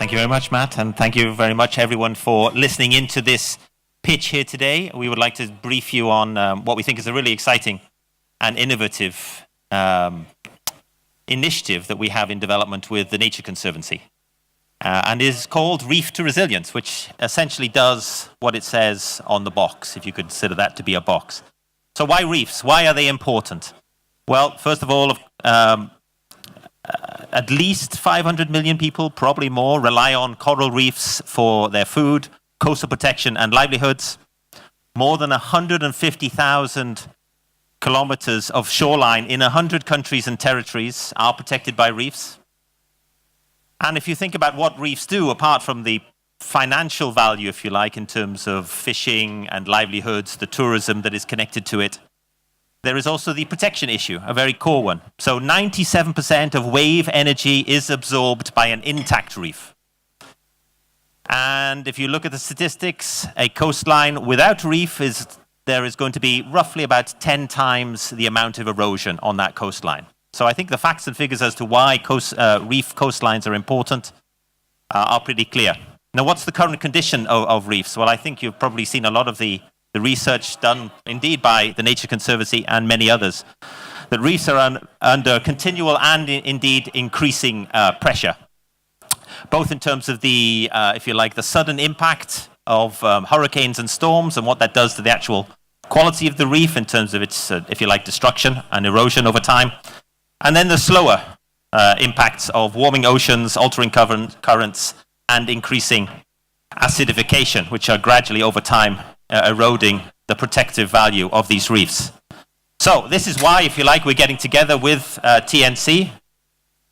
Thank you very much, Matt, and thank you very much, everyone, for listening into this pitch here today. We would like to brief you on what we think is a really exciting and innovative initiative that we have in development with the Nature Conservancy, and is called Reef to Resilience, which essentially does what it says on the box, if you consider that to be a box. So why reefs? Why are they important? Well, first of all, at least 500 million people, probably more, rely on coral reefs for their food, coastal protection and livelihoods. More than 150,000 kilometers of shoreline in 100 countries and territories are protected by reefs. And if you think about what reefs do, apart from the financial value, if you like, in terms of fishing and livelihoods, the tourism that is connected to it, there is also the protection issue, a very core one. So 97% of wave energy is absorbed by an intact reef. And if you look at the statistics, a coastline without reef there is going to be roughly about 10 times the amount of erosion on that coastline. So I think the facts and figures as to why reef coastlines are important are pretty clear. Now, what's the current condition of reefs? Well, I think you've probably seen a lot of the research done indeed by the Nature Conservancy and many others, that reefs are under continual and indeed increasing pressure, both in terms of the, if you like, the sudden impact of hurricanes and storms and what that does to the actual quality of the reef in terms of its, if you like, destruction and erosion over time, and then the slower impacts of warming oceans, altering currents, and increasing acidification, which are gradually over time eroding the protective value of these reefs. So this is why, if you like, we're getting together with TNC.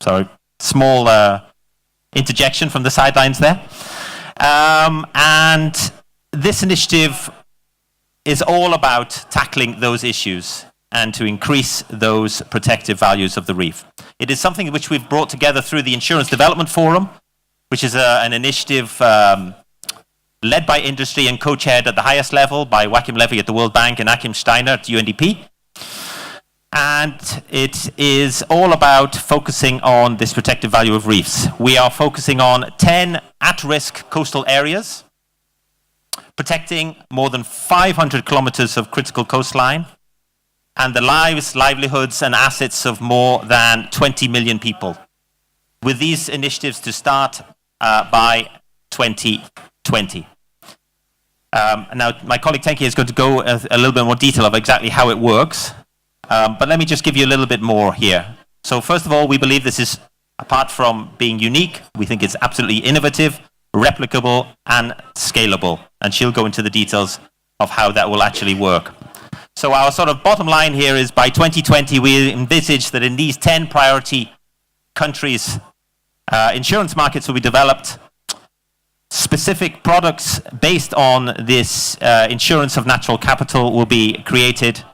Sorry, small interjection from the sidelines there. And this initiative is all about tackling those issues and to increase those protective values of the reef. It is something which we've brought together through the Insurance Development Forum, which is an initiative led by industry and co-chaired at the highest level by Joachim Levy at the World Bank and Achim Steiner at UNDP. And it is all about focusing on this protective value of reefs. We are focusing on 10 at-risk coastal areas, protecting more than 500 kilometers of critical coastline, and the lives, livelihoods, and assets of more than 20 million people, with these initiatives to start by 2020. Now, my colleague Tenke is going to go a little bit more detail of exactly how it works, but let me just give you a little bit more here. So first of all, we believe this is, apart from being unique, we think it's absolutely innovative, replicable, and scalable. And she'll go into the details of how that will actually work. So our sort of bottom line here is by 2020, we envisage that in these 10 priority countries, insurance markets will be developed. Specific products based on this insurance of natural capital will be created,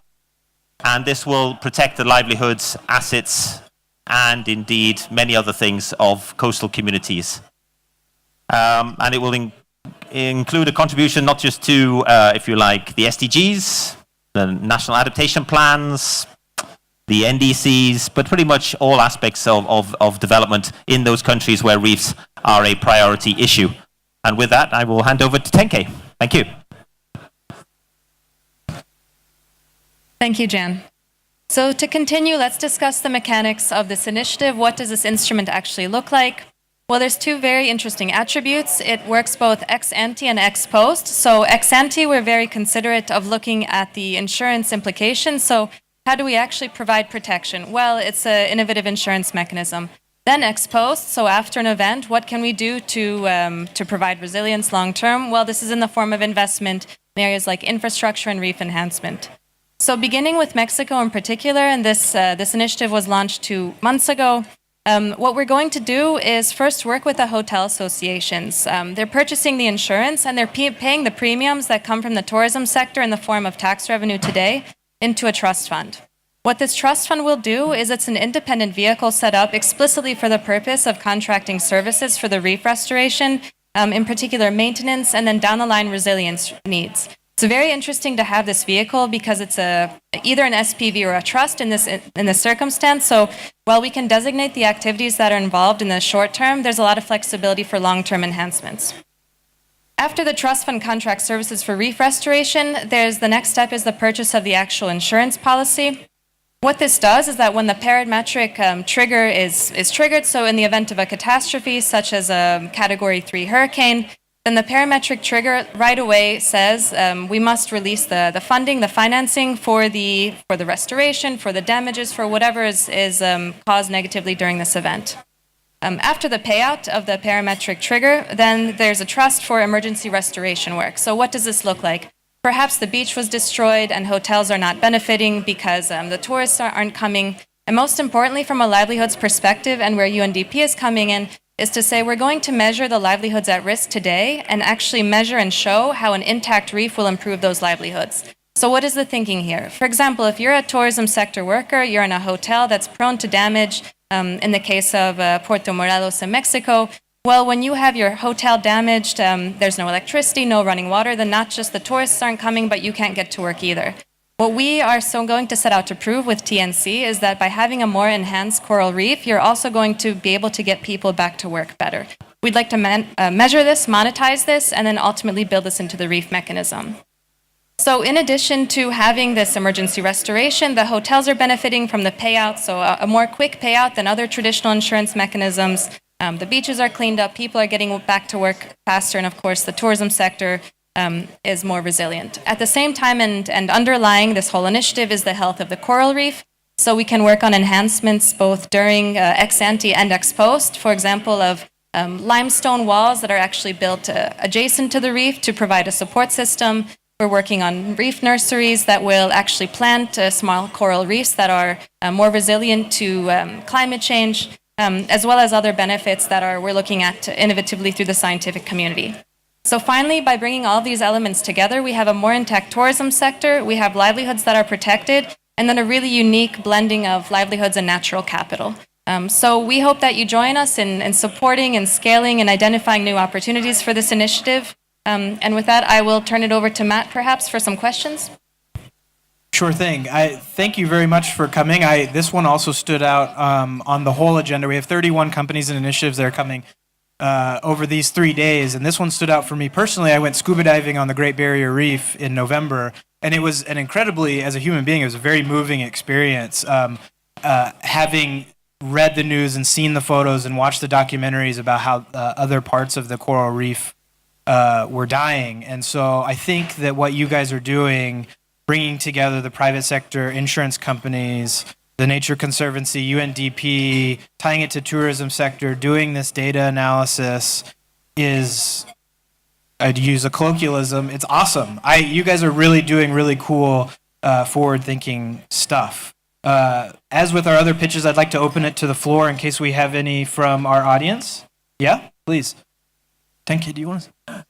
and this will protect the livelihoods, assets, and indeed many other things of coastal communities. And it will include a contribution not just to, if you like, the SDGs, the national adaptation plans, the NDCs, but pretty much all aspects of development in those countries where reefs are a priority issue. And with that, I will hand over to Tenke. Thank you. Thank you, Jan. So to continue, let's discuss the mechanics of this initiative. What does this instrument actually look like? Well, there's two very interesting attributes. It works both ex ante and ex post. So ex ante, we're very considerate of looking at the insurance implications. So how do we actually provide protection? Well, it's an innovative insurance mechanism. Then ex post, so after an event, what can we do to provide resilience long term? Well, this is in the form of investment in areas like infrastructure and reef enhancement. So beginning with Mexico in particular, and this initiative was launched 2 months ago, what we're going to do is first work with the hotel associations. They're purchasing the insurance and they're paying the premiums that come from the tourism sector in the form of tax revenue today into a trust fund. What this trust fund will do is it's an independent vehicle set up explicitly for the purpose of contracting services for the reef restoration, in particular maintenance, and then down the line resilience needs. It's very interesting to have this vehicle because it's either an SPV or a trust in this circumstance. So while we can designate the activities that are involved in the short term, there's a lot of flexibility for long-term enhancements. After the trust fund contract services for reef restoration, the next step is the purchase of the actual insurance policy. What this does is that when the parametric trigger is triggered, so in the event of a catastrophe such as a Category 3 hurricane, then the parametric trigger right away says we must release the funding, the financing for the restoration, for the damages, for whatever is caused negatively during this event. After the payout of the parametric trigger, then there's a trust for emergency restoration work. So what does this look like? Perhaps the beach was destroyed and hotels are not benefiting because the tourists aren't coming. And most importantly, from a livelihoods perspective and where UNDP is coming in, is to say we're going to measure the livelihoods at risk today and actually measure and show how an intact reef will improve those livelihoods. So what is the thinking here? For example, if you're a tourism sector worker, you're in a hotel that's prone to damage, in the case of Puerto Morelos in Mexico, well, when you have your hotel damaged, there's no electricity, no running water, then not just the tourists aren't coming, but you can't get to work either. What we are going to set out to prove with TNC is that by having a more enhanced coral reef, you're also going to be able to get people back to work better. We'd like to measure this, monetize this, and then ultimately build this into the reef mechanism. So in addition to having this emergency restoration, the hotels are benefiting from the payout, so a more quick payout than other traditional insurance mechanisms. The beaches are cleaned up, people are getting back to work faster, and of course the tourism sector is more resilient. At the same time, and underlying this whole initiative is the health of the coral reef, so we can work on enhancements both during ex ante and ex post, for example, of limestone walls that are actually built adjacent to the reef to provide a support system. We're working on reef nurseries that will actually plant small coral reefs that are more resilient to climate change, as well as other benefits that we're looking at innovatively through the scientific community. So finally, by bringing all these elements together, we have a more intact tourism sector, we have livelihoods that are protected, and then a really unique blending of livelihoods and natural capital. So we hope that you join us in supporting and scaling and identifying new opportunities for this initiative. And with that, I will turn it over to Matt, perhaps, for some questions. Sure thing. Thank you very much for coming. This one also stood out on the whole agenda. We have 31 companies and initiatives that are coming over these 3 days, and this one stood out for me personally. I went scuba diving on the Great Barrier Reef in November, and it was an incredibly, as a human being, it was a very moving experience. Having read the news and seen the photos and watched the documentaries about how other parts of the coral reef were dying. And so I think that what you guys are doing, bringing together the private sector, insurance companies, the Nature Conservancy, UNDP, tying it to tourism sector, doing this data analysis is, I'd use a colloquialism, it's awesome. You guys are really doing really cool, forward-thinking stuff. As with our other pitches, I'd like to open it to the floor in case we have any from our audience. Yeah, please. Tenke, do you want to?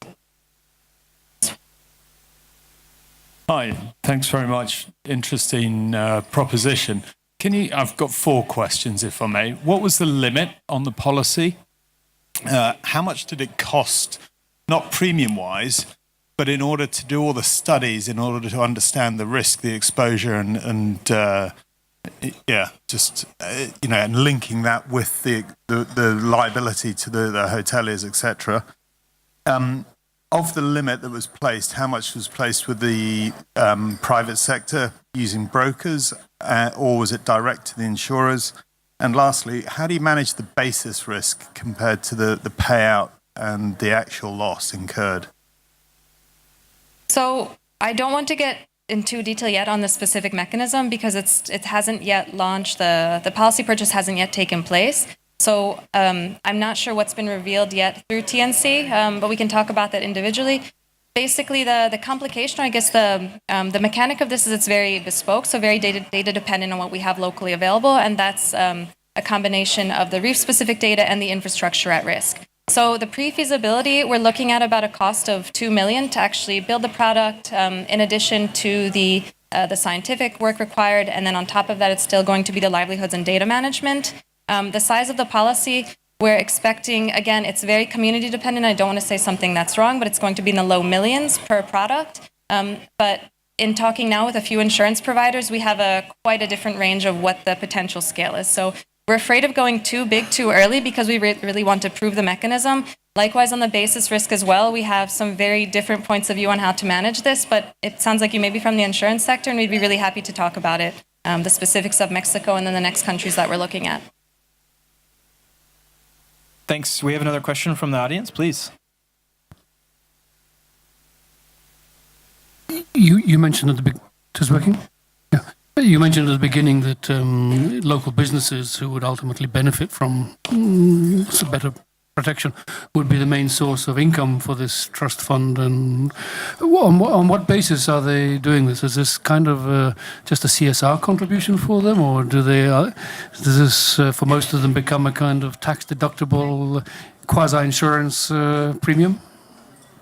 Hi, thanks very much. Interesting proposition. I've got 4 questions, if I may. What was the limit on the policy? How much did it cost, not premium-wise, but in order to do all the studies, in order to understand the risk, the exposure, and linking that with the liability to the hoteliers, etc. Of the limit that was placed, how much was placed with the private sector using brokers, or was it direct to the insurers? And lastly, how do you manage the basis risk compared to the payout and the actual loss incurred? So I don't want to get into detail yet on the specific mechanism because it hasn't yet launched, the policy purchase hasn't yet taken place. So I'm not sure what's been revealed yet through TNC, but we can talk about that individually. Basically, the complication, or I guess the mechanic of this is it's very bespoke, so very data dependent on what we have locally available, and that's a combination of the reef-specific data and the infrastructure at risk. So the pre-feasibility, we're looking at about a cost of $2 million to actually build the product, in addition to the scientific work required, and then on top of that, it's still going to be the livelihoods and data management. The size of the policy, we're expecting, again, it's very community dependent. I don't want to say something that's wrong, but it's going to be in the low millions per product. But in talking now with a few insurance providers, we have quite a different range of what the potential scale is. So we're afraid of going too big too early because we really want to prove the mechanism. Likewise, on the basis risk as well, we have some very different points of view on how to manage this, but it sounds like you may be from the insurance sector, and we'd be really happy to talk about it, the specifics of Mexico and then the next countries that we're looking at. Thanks. We have another question from the audience, please. You mentioned at the beginning, is it working? Yeah. You mentioned at the beginning that local businesses who would ultimately benefit from better protection would be the main source of income for this trust fund. And on what basis are they doing this? Is this kind of just a CSR contribution for them, or does this for most of them become a kind of tax deductible quasi-insurance premium?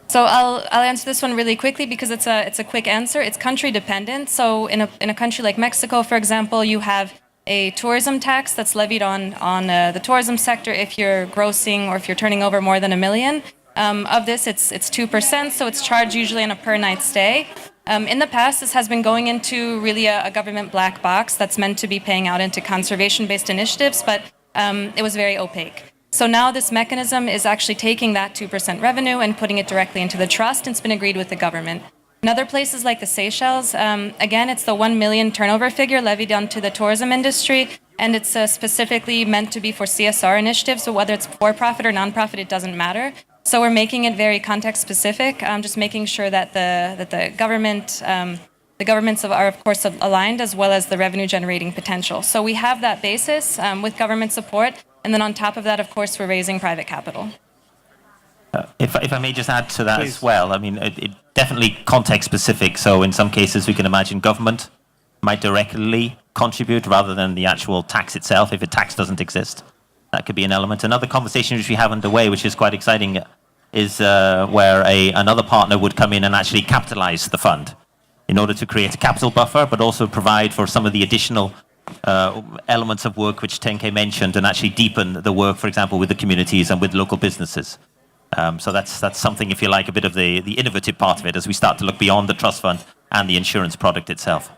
So I'll answer this one really quickly because it's a quick answer. It's country dependent. So in a country like Mexico, for example, you have a tourism tax that's levied on the tourism sector if you're grossing or if you're turning over more than $1 million. Of this, it's 2%, so it's charged usually on a per night stay. In the past, this has been going into really a government black box that's meant to be paying out into conservation-based initiatives, but it was very opaque. So now this mechanism is actually taking that 2% revenue and putting it directly into the trust, and it's been agreed with the government. In other places like the Seychelles, again, it's the 1 million turnover figure levied onto the tourism industry, and it's specifically meant to be for CSR initiatives, so whether it's for-profit or non-profit, it doesn't matter. So we're making it very context-specific, just making sure that the governments are, of course, aligned, as well as the revenue-generating potential. So we have that basis with government support, and then on top of that, of course, we're raising private capital. If I may just add to that Please. as well, I mean, it definitely context specific. So in some cases, we can imagine government might directly contribute rather than the actual tax itself if a tax doesn't exist. That could be an element. Another conversation which we have underway, which is quite exciting, is where another partner would come in and actually capitalize the fund in order to create a capital buffer, but also provide for some of the additional elements of work which Tenke mentioned and actually deepen the work, for example, with the communities and with local businesses. So that's something, if you like, a bit of the innovative part of it as we start to look beyond the trust fund and the insurance product itself.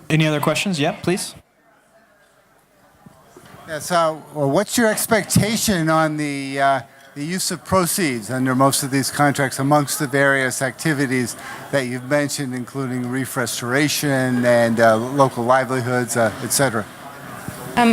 Any other questions? Yeah, please. Yeah, so what's your expectation on the use of proceeds under most of these contracts amongst the various activities that you've mentioned, including reef restoration and local livelihoods, et cetera?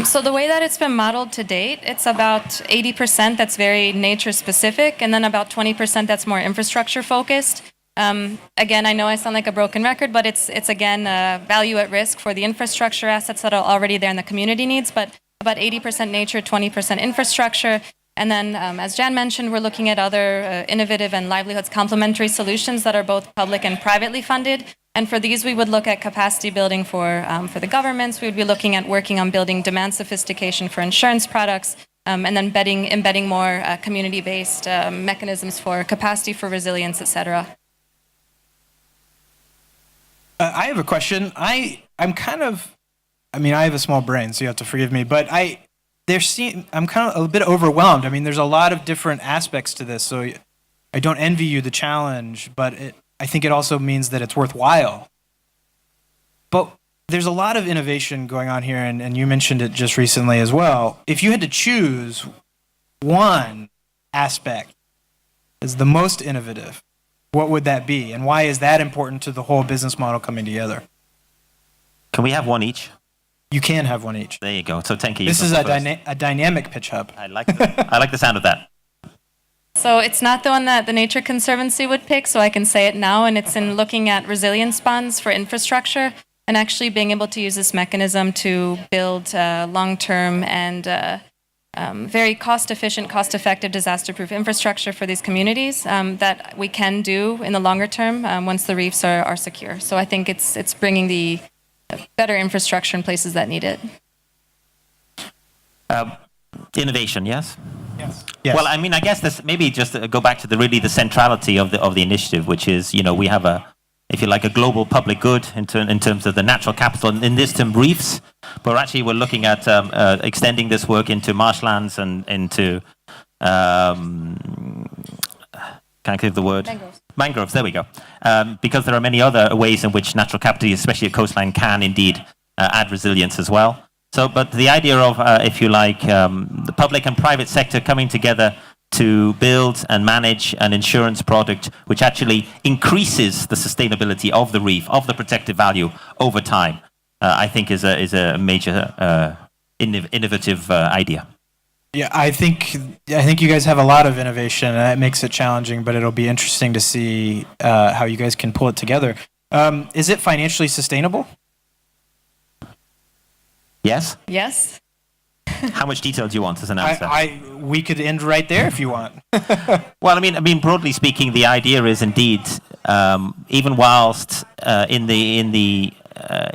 So the way that it's been modeled to date, it's about 80% that's very nature specific, and then about 20% that's more infrastructure focused. Again, I know I sound like a broken record, but it's again value at risk for the infrastructure assets that are already there and the community needs, but about 80% nature, 20% infrastructure. And then, as Jan mentioned, we're looking at other innovative and livelihoods complementary solutions that are both public and privately funded. And for these, we would look at capacity building for the governments. We would be looking at working on building demand sophistication for insurance products, and then embedding more community-based mechanisms for capacity for resilience, et cetera. I have a question. I have a small brain, so you have to forgive me, but I'm kind of a bit overwhelmed. I mean, there's a lot of different aspects to this, so I don't envy you the challenge, but I think it also means that it's worthwhile. But there's a lot of innovation going on here, and you mentioned it just recently as well. If you had to choose one aspect as the most innovative, what would that be? And why is that important to the whole business model coming together? Can we have one each? You can have one each. There you go. So thank you. This is a dynamic pitch hub. I like the sound of that. So it's not the one that the Nature Conservancy would pick, so I can say it now, and it's in looking at resilience bonds for infrastructure and actually being able to use this mechanism to build long-term and very cost-efficient, cost-effective disaster-proof infrastructure for these communities that we can do in the longer term once the reefs are secure. So I think it's bringing the better infrastructure in places that need it. Innovation, yes? Yes. Well, I mean, I guess this maybe just go back to the centrality of the initiative, which is, we have if you like, a global public good in terms of the natural capital, and in this term, reefs. But actually, we're looking at extending this work into marshlands and into can't think of the word. Mangroves. Mangroves, there we go. Because there are many other ways in which natural capital, especially a coastline, can indeed add resilience as well. So, but the idea of, if you like, the public and private sector coming together to build and manage an insurance product which actually increases the sustainability of the reef, of the protective value over time, I think is a major innovative idea. Yeah, I think you guys have a lot of innovation, and that makes it challenging. But it'll be interesting to see how you guys can pull it together. Is it financially sustainable? Yes. Yes. How much detail do you want as an answer? We could end right there if you want. Well, I mean, broadly speaking, the idea is indeed, even whilst in the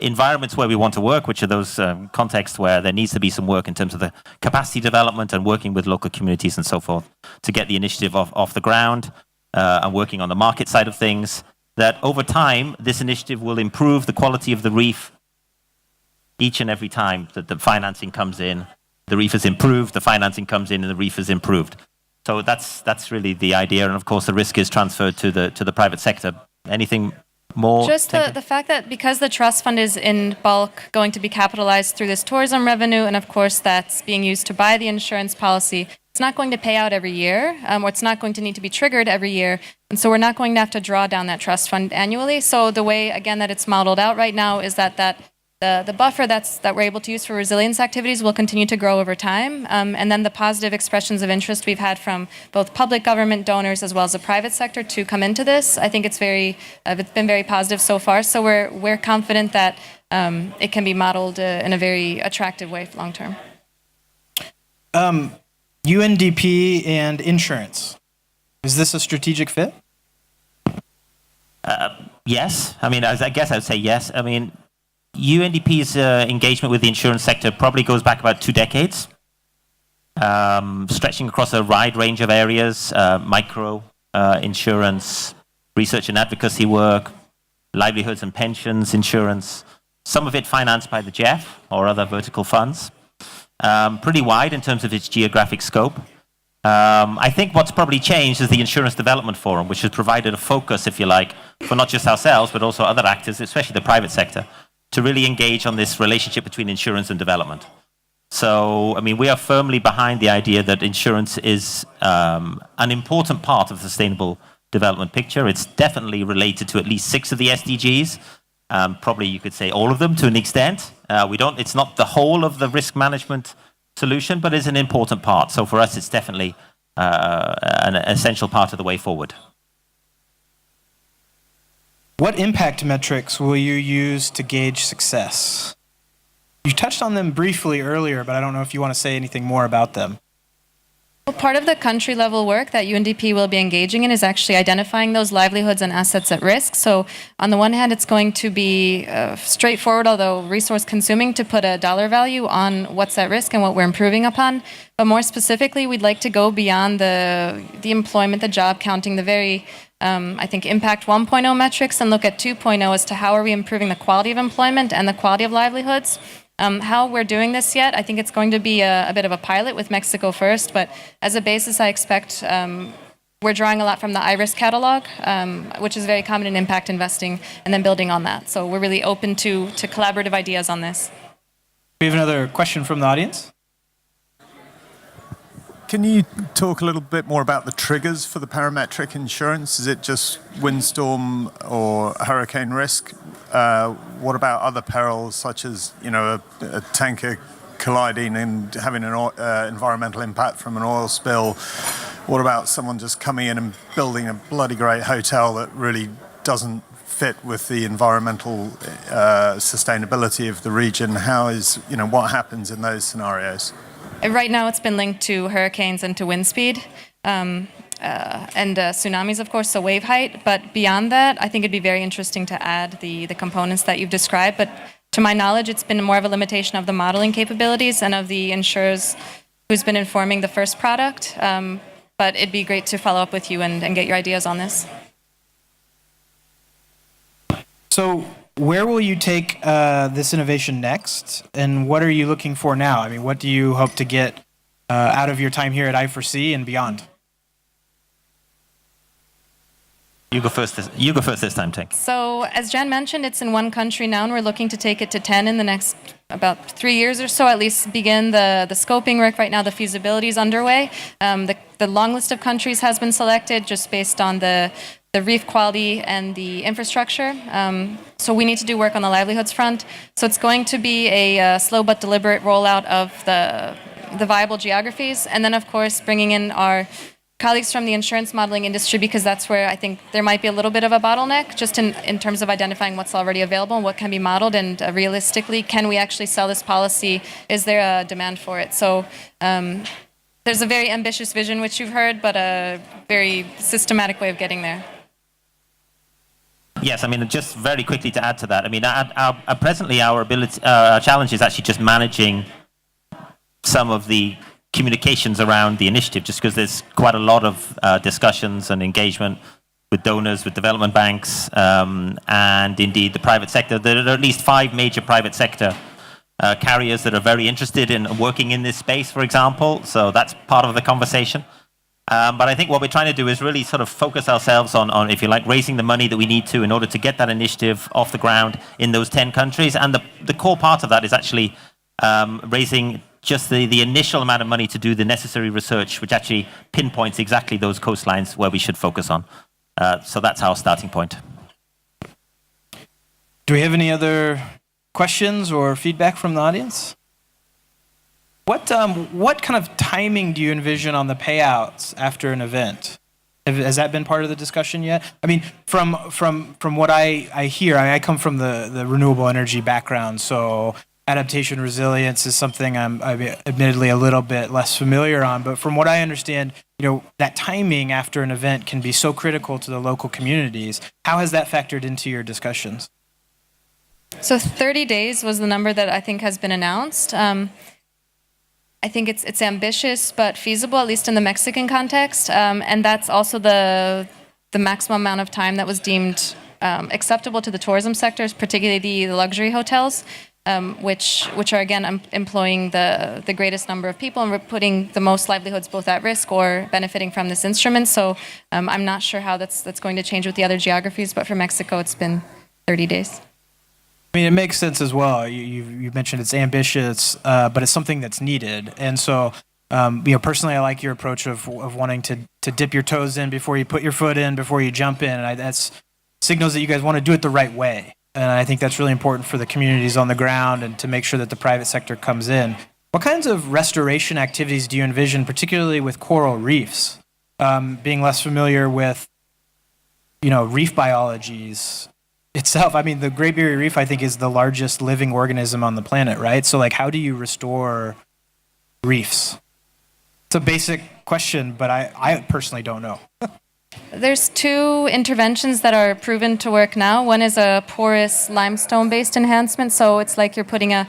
environments where we want to work, which are those contexts where there needs to be some work in terms of the capacity development and working with local communities and so forth to get the initiative off the ground and working on the market side of things, that over time, this initiative will improve the quality of the reef each and every time that the financing comes in. The reef is improved, the financing comes in, and the reef is improved. So that's really the idea, and of course the risk is transferred to the private sector. Anything more? Just the fact that because the trust fund is in bulk going to be capitalized through this tourism revenue, and of course that's being used to buy the insurance policy, it's not going to pay out every year, or it's not going to need to be triggered every year, and so we're not going to have to draw down that trust fund annually. So the way, again, that it's modeled out right now is that the buffer that we're able to use for resilience activities will continue to grow over time. And then the positive expressions of interest we've had from both public government donors as well as the private sector to come into this, I think it's been very positive so far. So we're confident that it can be modeled in a very attractive way long term. UNDP and insurance. Is this a strategic fit? Yes. I mean, I guess I would say yes. I mean, UNDP's engagement with the insurance sector probably goes back about 2 decades, stretching across a wide range of areas, micro insurance, research and advocacy work, livelihoods and pensions insurance, some of it financed by the GEF or other vertical funds, pretty wide in terms of its geographic scope. I think what's probably changed is the Insurance Development Forum, which has provided a focus, if you like, for not just ourselves, but also other actors, especially the private sector, to really engage on this relationship between insurance and development. So, I mean, we are firmly behind the idea that insurance is an important part of the sustainable development picture. It's definitely related to at least 6 of the SDGs. Probably you could say all of them to an extent. It's not the whole of the risk management solution, but it's an important part. So for us, it's definitely an essential part of the way forward. What impact metrics will you use to gauge success? You touched on them briefly earlier, but I don't know if you want to say anything more about them. Well, part of the country level work that UNDP will be engaging in is actually identifying those livelihoods and assets at risk. So on the one hand, it's going to be straightforward, although resource consuming, to put a dollar value on what's at risk and what we're improving upon. But more specifically, we'd like to go beyond the employment, the job counting, the very I think impact 1.0 metrics, and look at 2.0 as to how are we improving the quality of employment and the quality of livelihoods. How we're doing this yet, I think it's going to be a bit of a pilot with Mexico first, but as a basis, I expect we're drawing a lot from the IRIS catalog, which is very common in impact investing, and then building on that. So we're really open to collaborative ideas on this. We have another question from the audience. Can you talk a little bit more about the triggers for the parametric insurance? Is it just windstorm or hurricane risk? What about other perils such as, a tanker colliding and having an environmental impact from an oil spill? What about someone just coming in and building a bloody great hotel that really doesn't fit with the environmental sustainability of the region? What happens in those scenarios? Right now, it's been linked to hurricanes and to wind speed, and tsunamis, of course, so wave height. But beyond that, I think it'd be very interesting to add the components that you've described. But to my knowledge, it's been more of a limitation of the modeling capabilities and of the insurers who's been informing the first product. But it'd be great to follow up with you and get your ideas on this. So where will you take this innovation next, and what are you looking for now? I mean, what do you hope to get out of your time here at I4C and beyond? You go first. You go first this time, Tink. So, as Jan mentioned, it's in one country now, and we're looking to take it to 10 in the next about 3 years or so, at least begin the scoping work. Right now, the feasibility is underway. The long list of countries has been selected just based on the reef quality and the infrastructure. So we need to do work on the livelihoods front. So it's going to be a slow but deliberate rollout of the viable geographies, and then, of course, bringing in our colleagues from the insurance modeling industry, because that's where I think there might be a little bit of a bottleneck, just in terms of identifying what's already available and what can be modeled, and realistically, can we actually sell this policy? Is there a demand for it? So there's a very ambitious vision, which you've heard, but a very systematic way of getting there. Yes, I mean, just very quickly to add to that, I mean, presently our challenge is actually just managing some of the communications around the initiative, just because there's quite a lot of discussions and engagement with donors, with development banks, and indeed the private sector. There are at least 5 major private sector carriers that are very interested in working in this space, for example. So that's part of the conversation. But I think what we're trying to do is really sort of focus ourselves on, if you like, raising the money that we need to in order to get that initiative off the ground in those 10 countries. And the core part of that is actually raising just the initial amount of money to do the necessary research, which actually pinpoints exactly those coastlines where we should focus on. So that's our starting point. Do we have any other questions or feedback from the audience? What kind of timing do you envision on the payouts after an event? Has that been part of the discussion yet? I mean, from what I hear, I come from the renewable energy background, so adaptation resilience is something I'm admittedly a little bit less familiar on. But from what I understand, that timing after an event can be so critical to the local communities. How has that factored into your discussions? So 30 days was the number that I think has been announced. I think it's ambitious but feasible, at least in the Mexican context, and that's also the maximum amount of time that was deemed acceptable to the tourism sectors, particularly the luxury hotels, which are again employing the greatest number of people and putting the most livelihoods both at risk or benefiting from this instrument. So I'm not sure how that's going to change with the other geographies, but for Mexico it's been 30 days. I mean, it makes sense as well. You mentioned it's ambitious, but it's something that's needed. And so, personally, I like your approach of wanting to dip your toes in before you put your foot in, before you jump in. And that's signals that you guys want to do it the right way. And I think that's really important for the communities on the ground and to make sure that the private sector comes in. What kinds of restoration activities do you envision, particularly with coral reefs? Being less familiar with, reef biologies itself. I mean, the Great Barrier Reef, I think, is the largest living organism on the planet, right? So, how do you restore reefs? It's a basic question, but I personally don't know. There's 2 interventions that are proven to work now. One is a porous limestone-based enhancement, so it's like you're putting a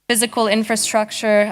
physical infrastructure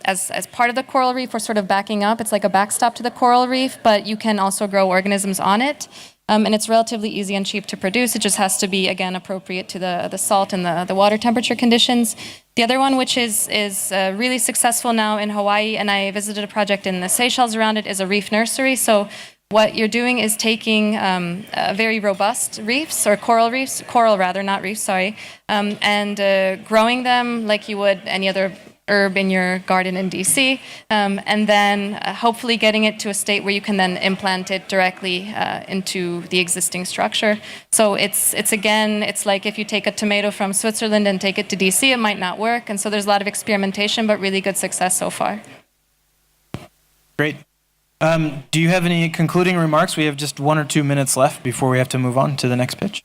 as part of the coral reef or sort of backing up. It's like a backstop to the coral reef, but you can also grow organisms on it. And it's relatively easy and cheap to produce. It just has to be, again, appropriate to the salt and the water temperature conditions. The other one, which is really successful now in Hawaii, and I visited a project in the Seychelles around it, is a reef nursery. So what you're doing is taking very robust reefs, or coral rather, not reefs, sorry, and growing them like you would any other herb in your garden in DC, and then hopefully getting it to a state where you can then implant it directly into the existing structure. So it's like if you take a tomato from Switzerland and take it to DC, it might not work. And so there's a lot of experimentation, but really good success so far. Great. Do you have any concluding remarks? We have just 1 or 2 minutes left before we have to move on to the next pitch.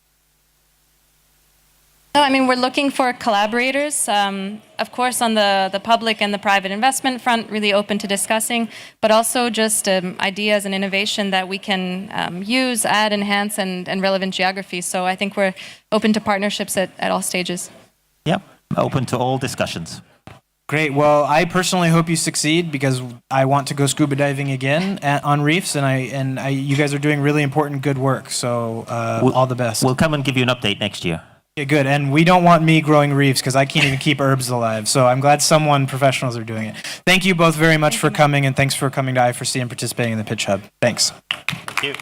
No, I mean, we're looking for collaborators, of course, on the public and the private investment front, really open to discussing, but also just ideas and innovation that we can use, add, enhance, and relevant geographies. So I think we're open to partnerships at all stages. Yep, open to all discussions. Great. Well, I personally hope you succeed because I want to go scuba diving again on reefs, and you guys are doing really important, good work. So all the best. We'll come and give you an update next year. Yeah, good. And we don't want me growing reefs because I can't even keep herbs alive. So I'm glad professionals are doing it. Thank you both very much for coming, and thanks for coming to I4C and participating in the Pitch Hub. Thanks. Thank you.